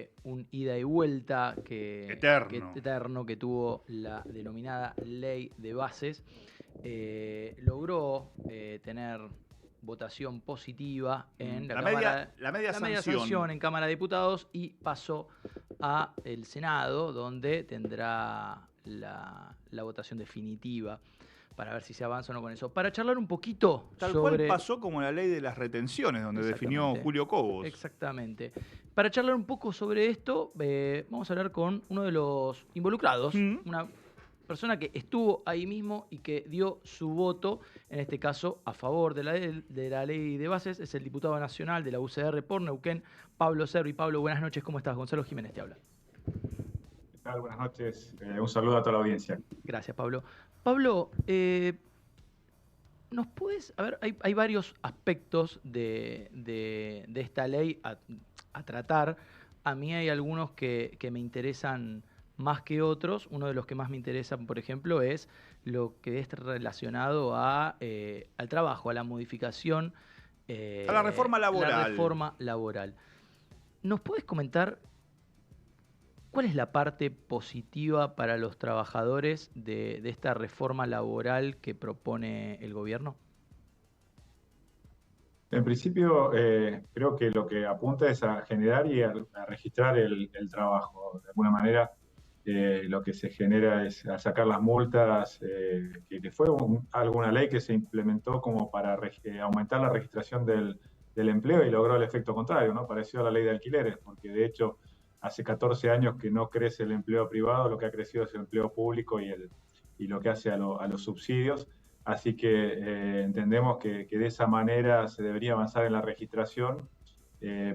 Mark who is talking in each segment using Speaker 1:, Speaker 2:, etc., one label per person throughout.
Speaker 1: de un ida y vuelta eterno que tuvo la denominada Ley de Bases, logró tener votación positiva en
Speaker 2: la media
Speaker 1: sanción en Cámara de Diputados y pasó a el Senado, donde tendrá la votación definitiva para ver si se avanza o no con eso. Para charlar un poquito
Speaker 2: Tal
Speaker 1: sobre...
Speaker 2: cual pasó como la ley de las retenciones, donde definió Julio Cobos.
Speaker 1: Exactamente. Para charlar un poco sobre esto, vamos a hablar con uno de los involucrados, una persona que estuvo ahí mismo y que dio su voto, en este caso a favor de la ley de bases, es el diputado nacional de la UCR por Neuquén, Pablo Cervi. Pablo, buenas noches, ¿cómo estás? Gonzalo Jiménez te habla.
Speaker 3: ¿Qué tal? Buenas noches. Un saludo a toda la audiencia.
Speaker 1: Gracias, Pablo. Pablo, ¿nos puedes...? A ver, hay varios aspectos de esta ley a tratar. A mí hay algunos que me interesan más que otros. Uno de los que más me interesan, por ejemplo, es lo que es relacionado al trabajo, a la modificación.
Speaker 2: A la reforma laboral.
Speaker 1: La reforma laboral. ¿Nos puedes comentar cuál es la parte positiva para los trabajadores de esta reforma laboral que propone el gobierno?
Speaker 3: En principio, creo que lo que apunta es a generar y a registrar el trabajo. De alguna manera, lo que se genera es a sacar las multas, que fue alguna ley que se implementó como para aumentar la registración del empleo y logró el efecto contrario, ¿no? Parecido a la ley de alquileres, porque de hecho hace 14 años que no crece el empleo privado, lo que ha crecido es el empleo público y lo que hace a los subsidios. Así que entendemos que de esa manera se debería avanzar en la registración.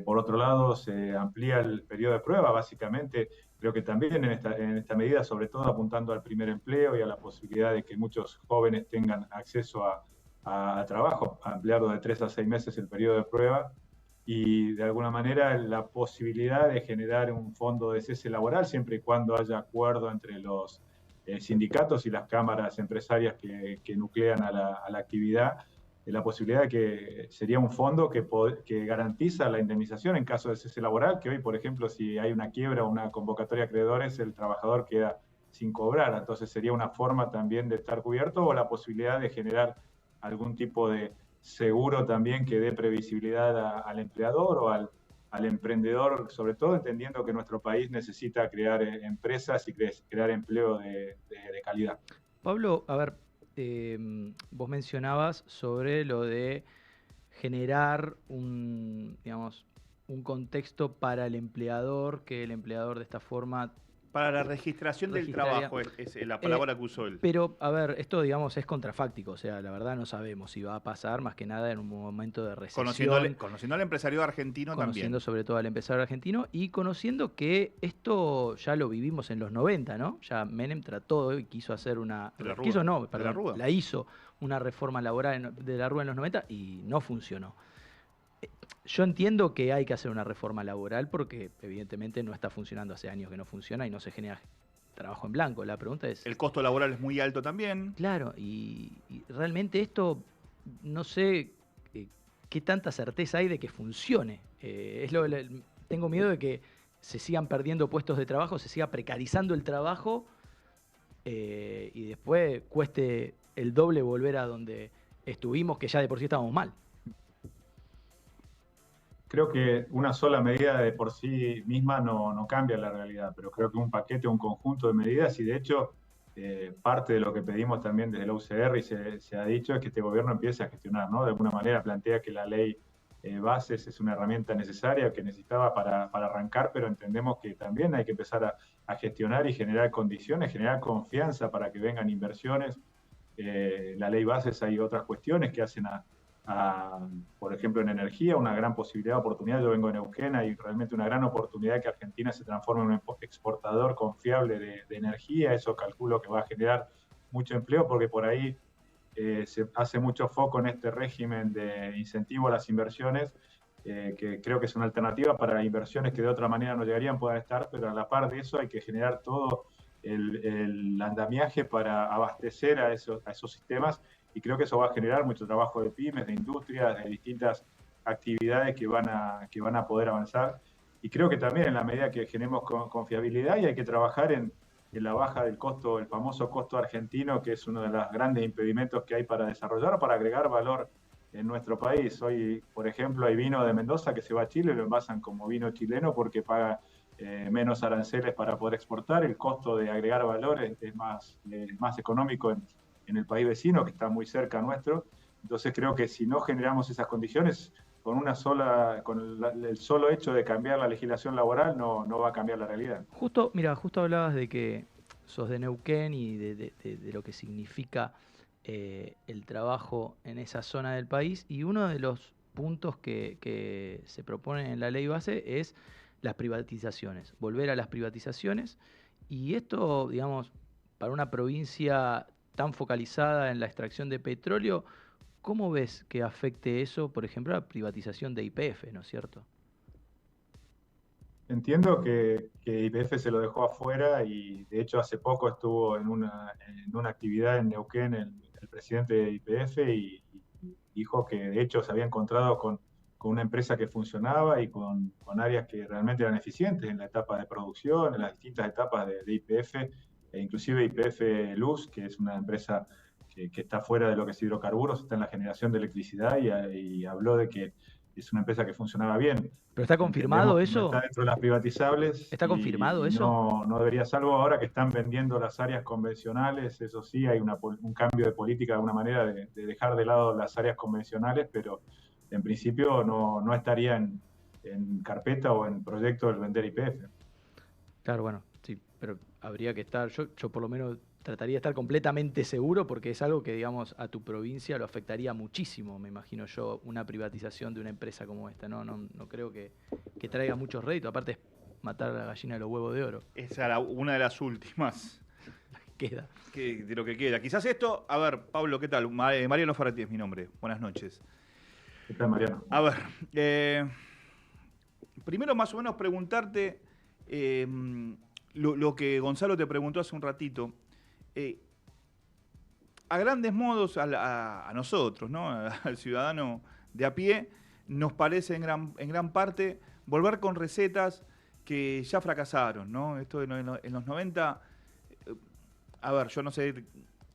Speaker 3: Por otro lado, se amplía el periodo de prueba, básicamente. Creo que también en esta medida, sobre todo apuntando al primer empleo y a la posibilidad de que muchos jóvenes tengan acceso a trabajo, ampliarlo de 3 a 6 meses el periodo de prueba y de alguna manera la posibilidad de generar un fondo de cese laboral siempre y cuando haya acuerdo entre los sindicatos y las cámaras empresarias que nuclean a la actividad, la posibilidad de que sería un fondo que garantiza la indemnización en caso de cese laboral, que hoy, por ejemplo, si hay una quiebra o una convocatoria de acreedores, el trabajador queda sin cobrar. Entonces sería una forma también de estar cubierto o la posibilidad de generar algún tipo de seguro también que dé previsibilidad al empleador o al emprendedor, sobre todo entendiendo que nuestro país necesita crear empresas y crear empleo de calidad.
Speaker 1: Pablo, a ver, vos mencionabas sobre lo de generar digamos, un contexto para el empleador, que el empleador de esta forma...
Speaker 2: Para la registración del trabajo es la palabra que usó él.
Speaker 1: Pero, a ver, esto, digamos, es contrafáctico. O sea, la verdad no sabemos si va a pasar, más que nada en un momento de recesión.
Speaker 2: Conociendo al empresario argentino también.
Speaker 1: Conociendo sobre todo al empresario argentino y conociendo que esto ya lo vivimos en los 90, ¿no? Ya Menem trató y quiso hacer una... La hizo una reforma laboral de la Rúa en los 90 y no funcionó. Yo entiendo que hay que hacer una reforma laboral porque evidentemente no está funcionando, hace años que no funciona y no se genera trabajo en blanco. La pregunta es...
Speaker 2: El costo laboral es muy alto también.
Speaker 1: Claro, y realmente esto, no sé qué tanta certeza hay de que funcione. Tengo miedo de que se sigan perdiendo puestos de trabajo, se siga precarizando el trabajo y después cueste el doble volver a donde estuvimos, que ya de por sí estábamos mal.
Speaker 3: Creo que una sola medida de por sí misma no cambia la realidad, pero creo que un paquete, un conjunto de medidas, y de hecho parte de lo que pedimos también desde la UCR y se ha dicho es que este gobierno empiece a gestionar, ¿no? De alguna manera plantea que la ley bases es una herramienta necesaria que necesitaba para arrancar, pero entendemos que también hay que empezar a gestionar y generar condiciones, generar confianza para que vengan inversiones. La ley bases hay otras cuestiones que hacen por ejemplo, en energía, una gran posibilidad, oportunidad. Yo vengo de Neuquén, hay realmente una gran oportunidad que Argentina se transforme en un exportador confiable de energía. Eso calculo que va a generar mucho empleo porque por ahí se hace mucho foco en este régimen de incentivo a las inversiones, que creo que es una alternativa para inversiones que de otra manera no llegarían, puedan estar, pero a la par de eso hay que generar todo el andamiaje para abastecer a esos sistemas. Y creo que eso va a generar mucho trabajo de pymes, de industrias, de distintas actividades que van a poder avanzar. y creo que también en la medida que generemos confiabilidad, y hay que trabajar en la baja del costo, el famoso costo argentino, que es uno de los grandes impedimentos que hay para desarrollar o para agregar valor en nuestro país. Hoy, por ejemplo, hay vino de Mendoza que se va a Chile, lo envasan como vino chileno porque paga menos aranceles para poder exportar. El costo de agregar valor es más económico en el país vecino, que está muy cerca nuestro. Entonces creo que si no generamos esas condiciones, con el solo hecho de cambiar la legislación laboral no va a cambiar la realidad.
Speaker 1: Justo hablabas de que sos de Neuquén y de lo que significa el trabajo en esa zona del país, y uno de los puntos que se propone en la ley base es las privatizaciones, volver a las privatizaciones, y esto, digamos, para una provincia tan focalizada en la extracción de petróleo, ¿cómo ves que afecte eso, por ejemplo, a la privatización de YPF, ¿no es cierto?
Speaker 3: Entiendo que YPF se lo dejó afuera, y de hecho hace poco estuvo en una actividad en Neuquén el presidente de YPF y dijo que de hecho se había encontrado con una empresa que funcionaba y con áreas que realmente eran eficientes en la etapa de producción, en las distintas etapas de YPF, e inclusive YPF Luz, que es una empresa que está fuera de lo que es hidrocarburos, está en la generación de electricidad, y habló de que es una empresa que funcionaba bien.
Speaker 1: ¿Pero está confirmado eso?
Speaker 3: Está dentro de las privatizables.
Speaker 1: ¿Está confirmado eso?
Speaker 3: No debería, salvo ahora que están vendiendo las áreas convencionales. Eso sí, hay un cambio de política de alguna manera de dejar de lado las áreas convencionales, pero en principio no estaría en carpeta o en proyecto el vender YPF.
Speaker 1: Claro, bueno, sí, pero habría que estar, yo por lo menos trataría de estar completamente seguro, porque es algo que, digamos, a tu provincia lo afectaría muchísimo, me imagino yo, una privatización de una empresa como esta. No creo que traiga muchos réditos, aparte es matar a la gallina de los huevos de oro.
Speaker 2: Esa era una de las últimas.
Speaker 1: Queda.
Speaker 2: De lo que queda. Quizás esto, a ver, Pablo, ¿qué tal? Mariano Ferretti es mi nombre. Buenas noches.
Speaker 3: ¿Qué tal, Mariano?
Speaker 2: A ver, primero más o menos preguntarte lo que Gonzalo te preguntó hace un ratito. A grandes modos, a nosotros, ¿no? Al ciudadano de a pie, nos parece en gran parte volver con recetas que ya fracasaron, ¿no? Esto en los 90, a ver, yo no sé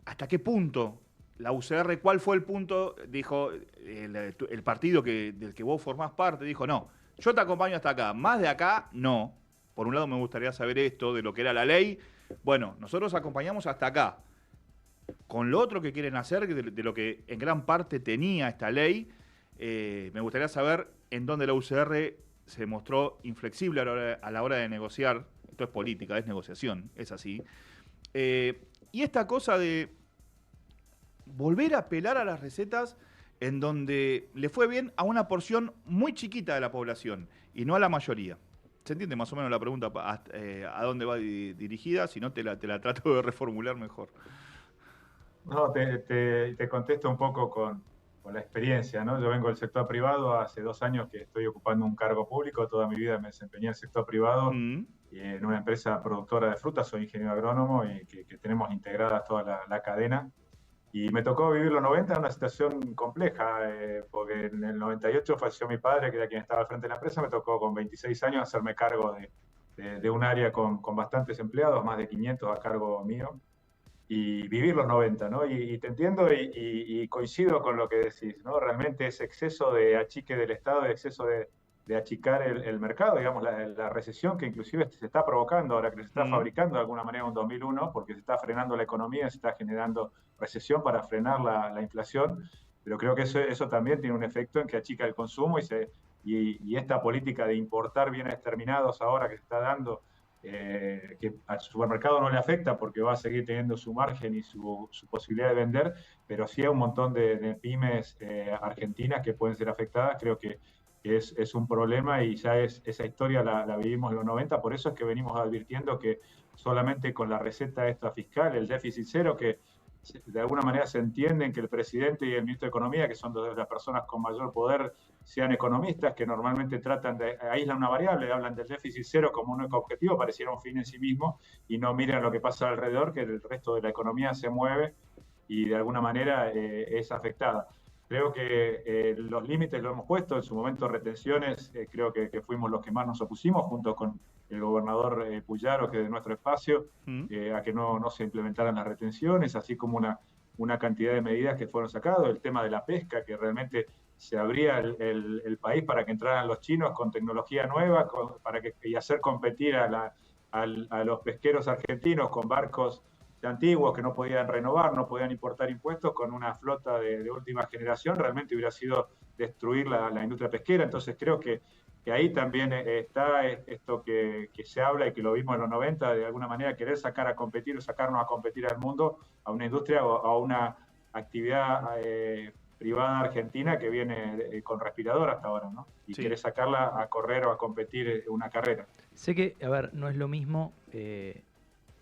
Speaker 2: hasta qué punto la UCR, ¿cuál fue el punto? Dijo el partido del que vos formás parte, dijo, no, yo te acompaño hasta acá, más de acá, no. Por un lado me gustaría saber esto de lo que era la ley. Bueno, nosotros acompañamos hasta acá. Con lo otro que quieren hacer, de lo que en gran parte tenía esta ley, me gustaría saber en dónde la UCR se mostró inflexible a la hora de negociar. Esto es política, es negociación, es así. Y esta cosa de volver a apelar a las recetas en donde le fue bien a una porción muy chiquita de la población y no a la mayoría. ¿Se entiende más o menos la pregunta a dónde va dirigida? Si no, te la trato de reformular mejor.
Speaker 3: No, te contesto un poco con la experiencia, ¿no? Yo vengo del sector privado, hace 2 años que estoy ocupando un cargo público, toda mi vida me desempeñé en el sector privado y en una empresa productora de frutas, soy ingeniero agrónomo y que tenemos integrada toda la cadena. Y me tocó vivir los 90 en una situación compleja, porque en el 98 falleció mi padre, que era quien estaba al frente de la empresa. Me tocó con 26 años hacerme cargo de un área con bastantes empleados, más de 500 a cargo mío, y vivir los 90, ¿no? Y te entiendo y coincido con lo que decís, ¿no? Realmente ese exceso de achique del Estado, el exceso de achicar el mercado, digamos, la recesión que inclusive se está provocando ahora, que se está fabricando de alguna manera en 2001, porque se está frenando la economía, se está generando recesión para frenar la inflación, pero creo que eso también tiene un efecto en que achica el consumo y esta política de importar bienes terminados ahora que se está dando, que al supermercado no le afecta porque va a seguir teniendo su margen y su posibilidad de vender, pero sí hay un montón de pymes argentinas que pueden ser afectadas. Creo que es un problema y ya esa historia la vivimos en los 90, por eso es que venimos advirtiendo que solamente con la receta esta fiscal, el déficit cero, que de alguna manera se entienden que el presidente y el ministro de Economía, que son dos de las personas con mayor poder, sean economistas, que normalmente tratan de aislar una variable, hablan del déficit cero como un único objetivo, pareciera un fin en sí mismo, y no miran lo que pasa alrededor, que el resto de la economía se mueve y de alguna manera es afectada. Creo que los límites lo hemos puesto, en su momento retenciones, creo que fuimos los que más nos opusimos, junto con el gobernador Puyaro, que es de nuestro espacio, a que no se implementaran las retenciones, así como una cantidad de medidas que fueron sacadas, el tema de la pesca, que realmente se abría el país para que entraran los chinos con tecnología nueva, y hacer competir a los pesqueros argentinos con barcos antiguos que no podían renovar, no podían importar impuestos, con una flota de última generación, realmente hubiera sido destruir la industria pesquera. Entonces creo que ahí también está esto que se habla y que lo vimos en los 90, de alguna manera querer sacarnos a competir al mundo, a una industria o a una actividad privada argentina que viene con respirador hasta ahora, ¿no? Y quiere sacarla a correr o a competir una carrera.
Speaker 1: Sé que, a ver, no es lo mismo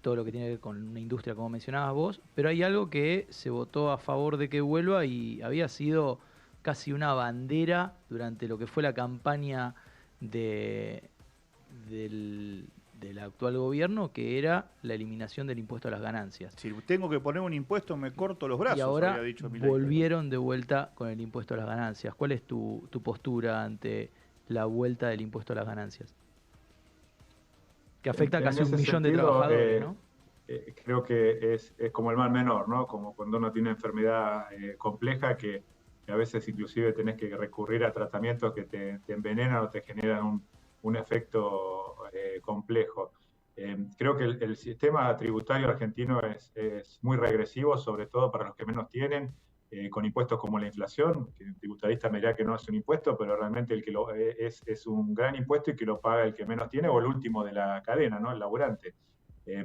Speaker 1: todo lo que tiene que ver con una industria, como mencionabas vos, pero hay algo que se votó a favor de que vuelva y había sido casi una bandera durante lo que fue la campaña del actual gobierno, que era la eliminación del impuesto a las ganancias.
Speaker 2: Si tengo que poner un impuesto, me corto los brazos.
Speaker 1: Y ahora había dicho volvieron de vuelta con el impuesto a las ganancias. ¿Cuál es tu postura ante la vuelta del impuesto a las ganancias? Que afecta a casi 1 millón de trabajadores, ¿no?
Speaker 3: Creo que es como el mal menor, ¿no? Como cuando uno tiene una enfermedad compleja que a veces inclusive tenés que recurrir a tratamientos que te envenenan o te generan un efecto complejo. Creo que el sistema tributario argentino es muy regresivo, sobre todo para los que menos tienen, con impuestos como la inflación, que el tributarista me dirá que no es un impuesto, pero realmente es un gran impuesto y que lo paga el que menos tiene o el último de la cadena, ¿no? El laburante.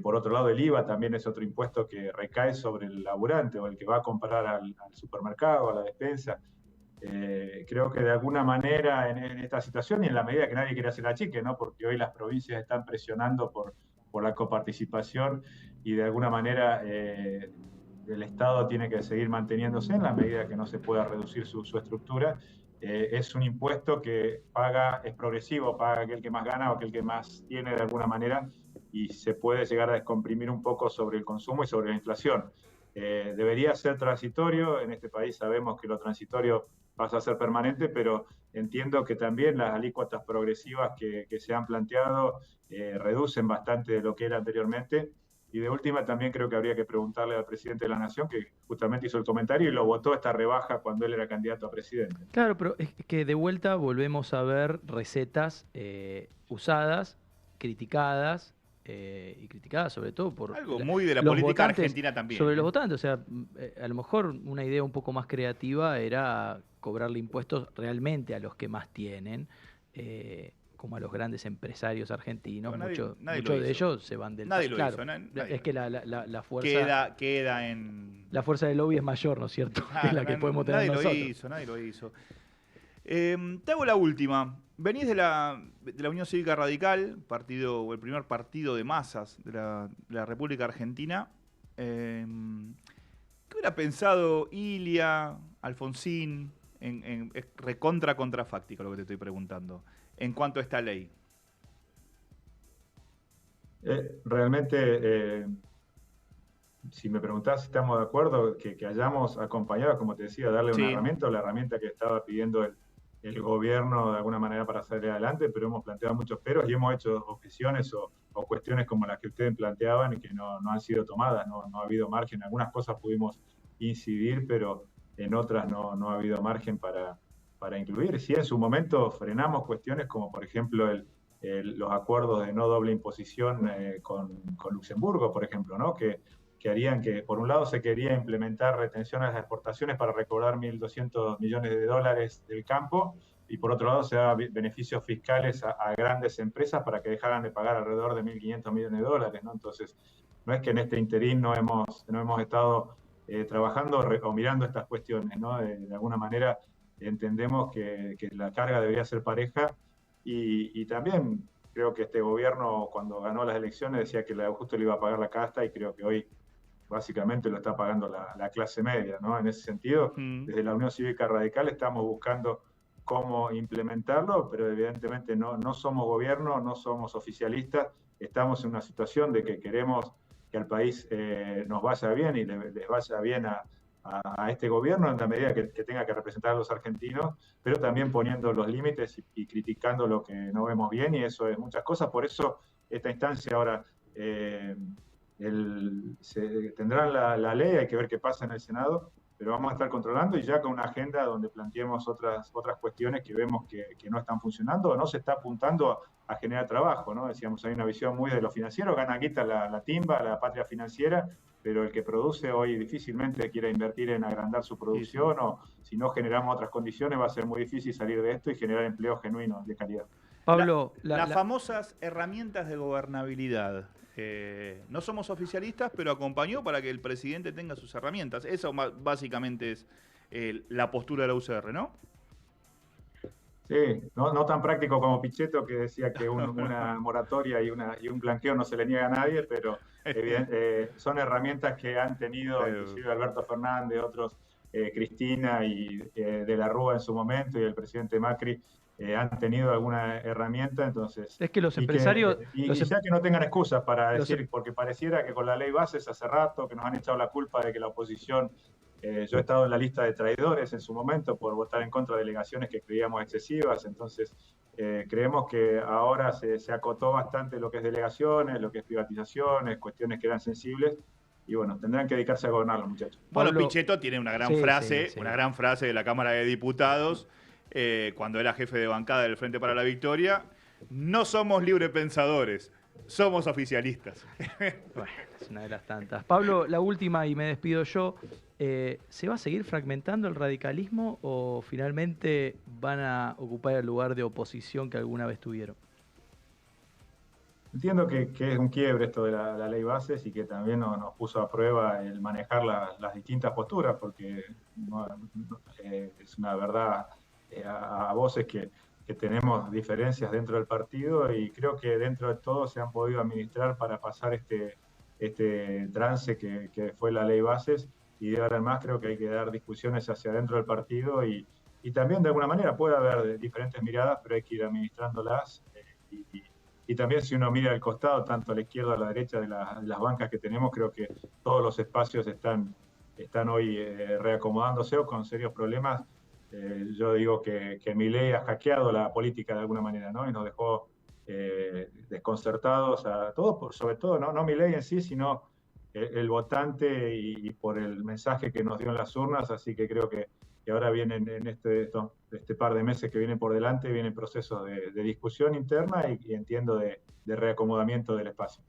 Speaker 3: Por otro lado, el IVA también es otro impuesto que recae sobre el laburante o el que va a comprar al supermercado, a la despensa. Creo que de alguna manera en esta situación, y en la medida que nadie quiere hacer achique, ¿no? Porque hoy las provincias están presionando por la coparticipación y de alguna manera el Estado tiene que seguir manteniéndose en la medida que no se pueda reducir su estructura. Es un impuesto que es progresivo, paga aquel que más gana o aquel que más tiene de alguna manera, y se puede llegar a descomprimir un poco sobre el consumo y sobre la inflación. Debería ser transitorio, en este país sabemos que lo transitorio pasa a ser permanente, pero entiendo que también las alícuotas progresivas que se han planteado reducen bastante de lo que era anteriormente. Y de última también creo que habría que preguntarle al presidente de la Nación, que justamente hizo el comentario y lo votó esta rebaja cuando él era candidato a presidente.
Speaker 1: Claro, pero es que de vuelta volvemos a ver recetas usadas, criticadas, y criticadas sobre todo por
Speaker 2: algo muy de la política
Speaker 1: votantes,
Speaker 2: argentina también.
Speaker 1: Sobre los votantes, o sea, a lo mejor una idea un poco más creativa era cobrarle impuestos realmente a los que más tienen, como a los grandes empresarios argentinos. Muchos de ellos se van del
Speaker 2: país.
Speaker 1: Claro, es que la fuerza
Speaker 2: queda en...
Speaker 1: La fuerza del lobby es mayor, ¿no es cierto? Que la que podemos tener nosotros.
Speaker 2: Nadie lo hizo. Te hago la última. Venís de la Unión Cívica Radical, el primer partido de masas de la República Argentina. ¿Qué hubiera pensado Ilia, Alfonsín, es contrafáctico lo que te estoy preguntando, en cuanto a esta ley?
Speaker 3: Realmente, si me preguntás si estamos de acuerdo, que hayamos acompañado, como te decía, darle una herramienta, o la herramienta que estaba pidiendo el gobierno de alguna manera para salir adelante, pero hemos planteado muchos peros y hemos hecho objeciones o cuestiones como las que ustedes planteaban y que no han sido tomadas, no ha habido margen. En algunas cosas pudimos incidir, pero en otras no ha habido margen para incluir. Sí, en su momento frenamos cuestiones como, por ejemplo, los acuerdos de no doble imposición con Luxemburgo, por ejemplo, ¿no? Que harían que, por un lado, se quería implementar retenciones a las exportaciones para recobrar 1.200 millones de dólares del campo, y por otro lado se da beneficios fiscales a grandes empresas para que dejaran de pagar alrededor de 1.500 millones de dólares, ¿no? Entonces, no es que en este interín no hemos estado trabajando o mirando estas cuestiones, ¿no? De alguna manera entendemos que la carga debería ser pareja, y también creo que este gobierno, cuando ganó las elecciones, decía que justo le iba a pagar la casta, y creo que hoy básicamente lo está pagando la clase media, ¿no? En ese sentido, desde la Unión Cívica Radical estamos buscando cómo implementarlo, pero evidentemente no somos gobierno, no somos oficialistas, estamos en una situación de que queremos que al país nos vaya bien y les vaya bien a a este gobierno en la medida que tenga que representar a los argentinos, pero también poniendo los límites y criticando lo que no vemos bien, y eso es muchas cosas. Por eso esta instancia ahora tendrán la ley, hay que ver qué pasa en el Senado, pero vamos a estar controlando y ya con una agenda donde planteemos otras cuestiones que vemos que no están funcionando o no se está apuntando a generar trabajo, ¿no? Decíamos, hay una visión muy de lo financiero, gana guita la timba, la patria financiera, pero el que produce hoy difícilmente quiere invertir en agrandar su producción, o si no generamos otras condiciones va a ser muy difícil salir de esto y generar empleo genuino de calidad.
Speaker 2: Pablo, las famosas herramientas de gobernabilidad. No somos oficialistas, pero acompañó para que el presidente tenga sus herramientas. Eso básicamente es la postura de la UCR, ¿no?
Speaker 3: Sí, no tan práctico como Pichetto, que decía que una moratoria y un blanqueo no se le niega a nadie, pero son herramientas que han tenido inclusive Alberto Fernández, otros, Cristina y de la Rúa en su momento, y el presidente Macri han tenido alguna herramienta. Entonces
Speaker 1: es que los empresarios
Speaker 3: ya que no tengan excusas para decir, porque pareciera que con la ley bases hace rato que nos han echado la culpa de que la oposición, yo he estado en la lista de traidores en su momento por votar en contra de delegaciones que creíamos excesivas. Entonces creemos que ahora se acotó bastante lo que es delegaciones, lo que es privatizaciones, cuestiones que eran sensibles. Y bueno, tendrán que dedicarse a gobernar los muchachos.
Speaker 2: Bueno, Pichetto tiene una gran frase, una gran frase de la Cámara de Diputados, cuando era jefe de bancada del Frente para la Victoria: no somos librepensadores, somos oficialistas.
Speaker 1: Bueno, es una de las tantas. Pablo, la última y me despido yo. ¿Se va a seguir fragmentando el radicalismo o finalmente van a ocupar el lugar de oposición que alguna vez tuvieron?
Speaker 3: Entiendo que es un quiebre esto de la ley bases y que también nos puso a prueba el manejar las distintas posturas, porque es una verdad a voces que tenemos diferencias dentro del partido, y creo que dentro de todo se han podido administrar para pasar este trance que fue la ley bases, y de ahora en más creo que hay que dar discusiones hacia adentro del partido y también de alguna manera puede haber diferentes miradas, pero hay que ir administrándolas. Y también si uno mira al costado, tanto a la izquierda o a la derecha de las bancas que tenemos, creo que todos los espacios están hoy reacomodándose o con serios problemas. Yo digo que Milei ha hackeado la política de alguna manera, ¿no? Y nos dejó desconcertados a todos, sobre todo, no Milei en sí, sino el votante y por el mensaje que nos dio en las urnas. Así que creo que ahora vienen en este par de meses que vienen por delante, vienen procesos de discusión interna y entiendo de reacomodamiento del espacio.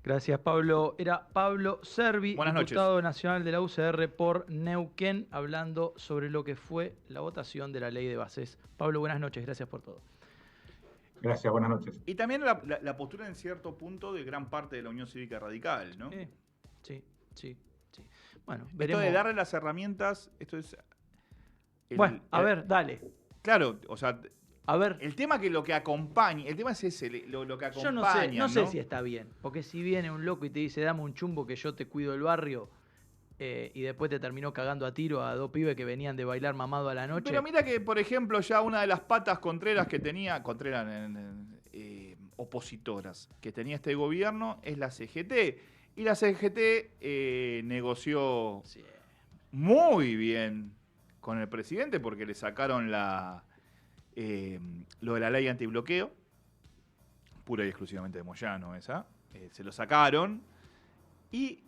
Speaker 1: Gracias, Pablo. Era Pablo Servi, diputado nacional de la UCR por Neuquén, hablando sobre lo que fue la votación de la ley de bases. Pablo, buenas noches, gracias por todo.
Speaker 3: Gracias, buenas noches.
Speaker 2: Y también la postura en cierto punto de gran parte de la Unión Cívica Radical, ¿no?
Speaker 1: Sí. Bueno, veremos.
Speaker 2: Esto de darle las herramientas, esto es...
Speaker 1: Bueno, a ver, dale.
Speaker 2: Claro, o sea...
Speaker 1: A ver.
Speaker 2: El tema que lo que acompaña, el tema es ese, lo que acompaña.
Speaker 1: Yo no sé si está bien, porque si viene un loco y te dice, dame un chumbo que yo te cuido el barrio, y después te terminó cagando a tiro a dos pibes que venían de bailar mamado a la noche.
Speaker 2: Pero mira que, por ejemplo, ya una de las patas contreras que tenía, opositoras que tenía este gobierno es la CGT. Y la CGT negoció muy bien con el presidente porque le sacaron lo de la ley antibloqueo, pura y exclusivamente de Moyano esa, se lo sacaron. Y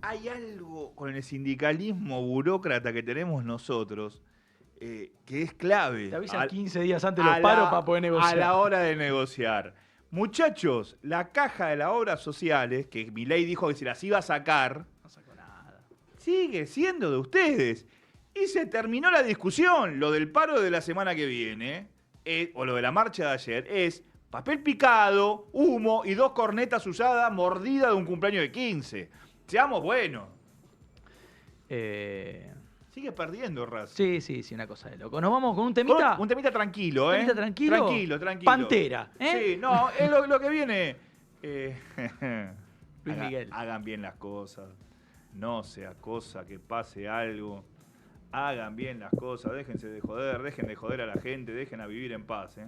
Speaker 2: hay algo con el sindicalismo burócrata que tenemos nosotros que es clave.
Speaker 1: Te avisan 15 días antes los paros para poder negociar.
Speaker 2: A la hora de negociar. Muchachos, la caja de las obras sociales, que Milei dijo que se las iba a sacar,
Speaker 1: no sacó nada,
Speaker 2: sigue siendo de ustedes. Y se terminó la discusión. Lo del paro de la semana que viene, o lo de la marcha de ayer, es papel picado, humo y 2 cornetas usadas mordidas de un cumpleaños de 15. Seamos buenos. Sigue perdiendo, Racing.
Speaker 1: Sí, una cosa de loco. Nos vamos con un temita.
Speaker 2: Un temita tranquilo, ¿eh?
Speaker 1: ¿Un temita tranquilo?
Speaker 2: Tranquilo.
Speaker 1: Pantera, ¿eh?
Speaker 2: Sí, no, es lo que viene.
Speaker 1: Luis Miguel.
Speaker 2: Hagan bien las cosas. No sea cosa que pase algo. Hagan bien las cosas, déjense de joder, dejen de joder a la gente, dejen a vivir en paz, ¿eh?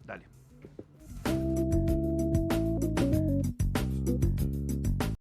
Speaker 2: Dale.